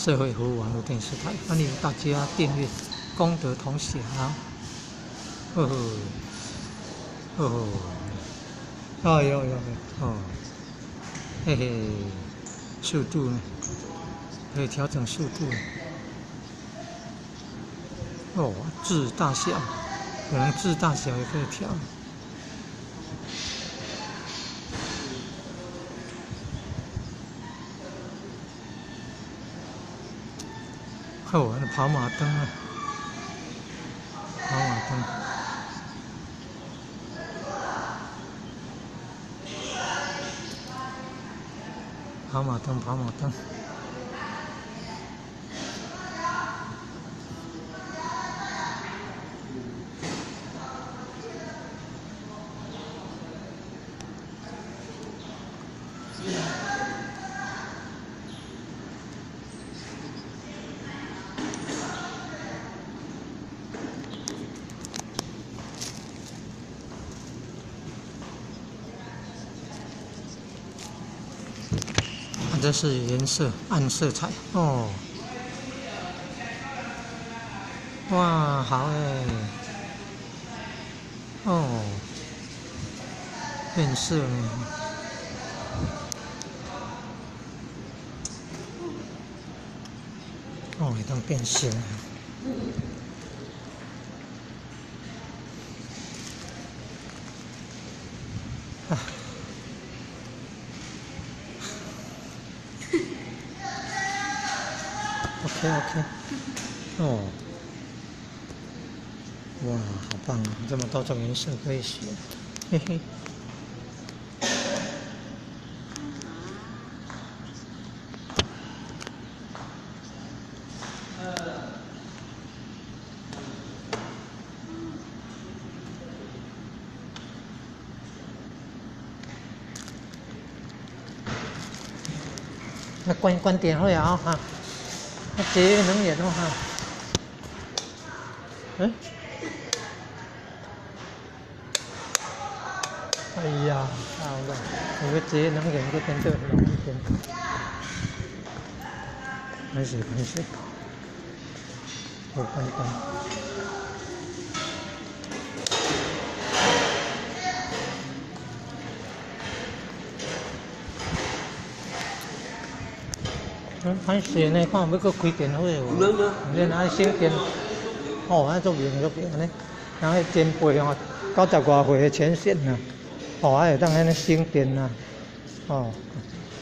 社会服务网络电视台，欢迎大家订阅功德同享。哎呦，嘿嘿，速度呢？可以调整速度。字大小，可能字大小也可以调。那跑马灯啊，跑马灯。跑马灯，跑马灯。这是颜色暗色彩哦，哇，好哎，哦，变色呢，会当变色啊。OK， 哇，好棒啊！这么多种颜色可以选，嘿嘿。那关电好呀哈，那节约能源哦哈。哎呀，好了，我个节约能源这边就容易点。没事，我关。歹势呢，看要搁开电火哦。你哪省电？安做明安尼，然后前辈90外岁的前线呐，会当安尼省电呐，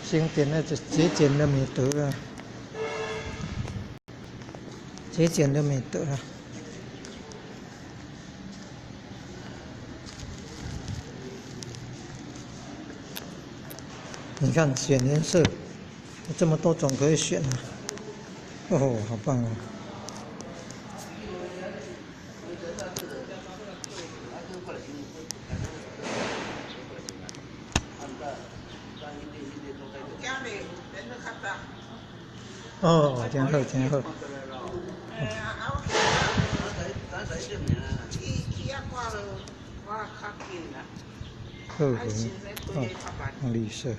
省电那就节俭的美德啊，节俭的美德啊。你看选颜色。这么多种可以选啊！好棒哦！真好。绿色。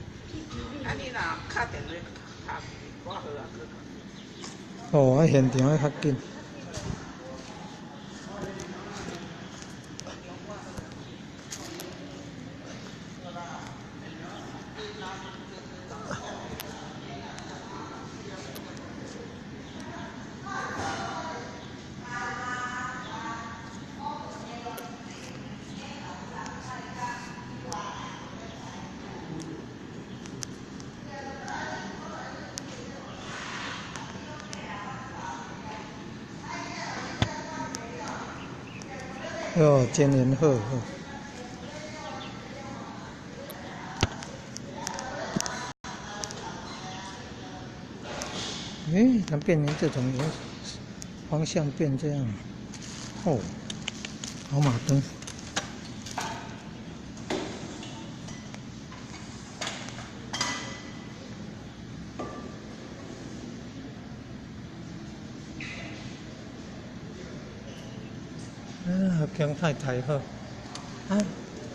现场要较紧。真年好。能变成这种方向变这样，跑马灯。姜太太好，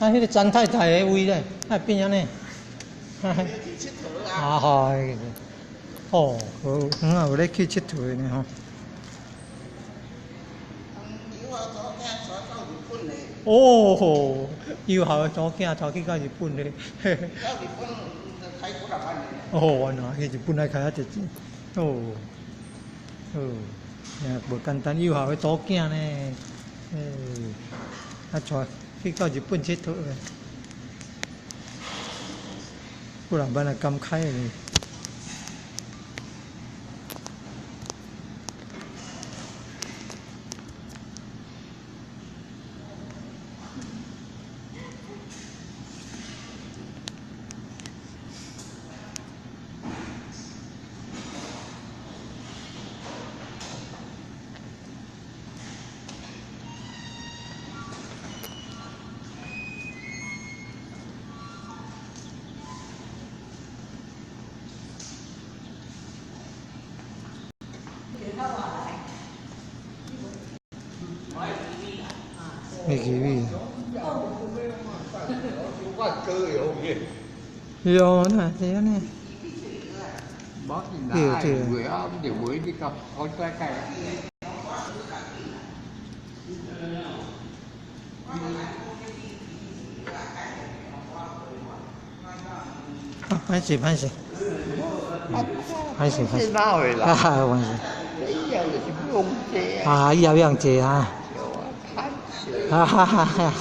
迄个詹太太的位咧，变安尼，哦，有咧去佚佗的呢吼。哦，以后祖囝带去到日本咧。到日本开几十万咧。哦，原来去日本来开啊侪钱。哦，无简单，以后的祖囝呢，带去到日本佚佗咧，几十万来感慨咧。没机会。有呢，这样呢。对。歹势。歹势。哈哈，有关系。啊，以后用坐啊。哈哈哈哈。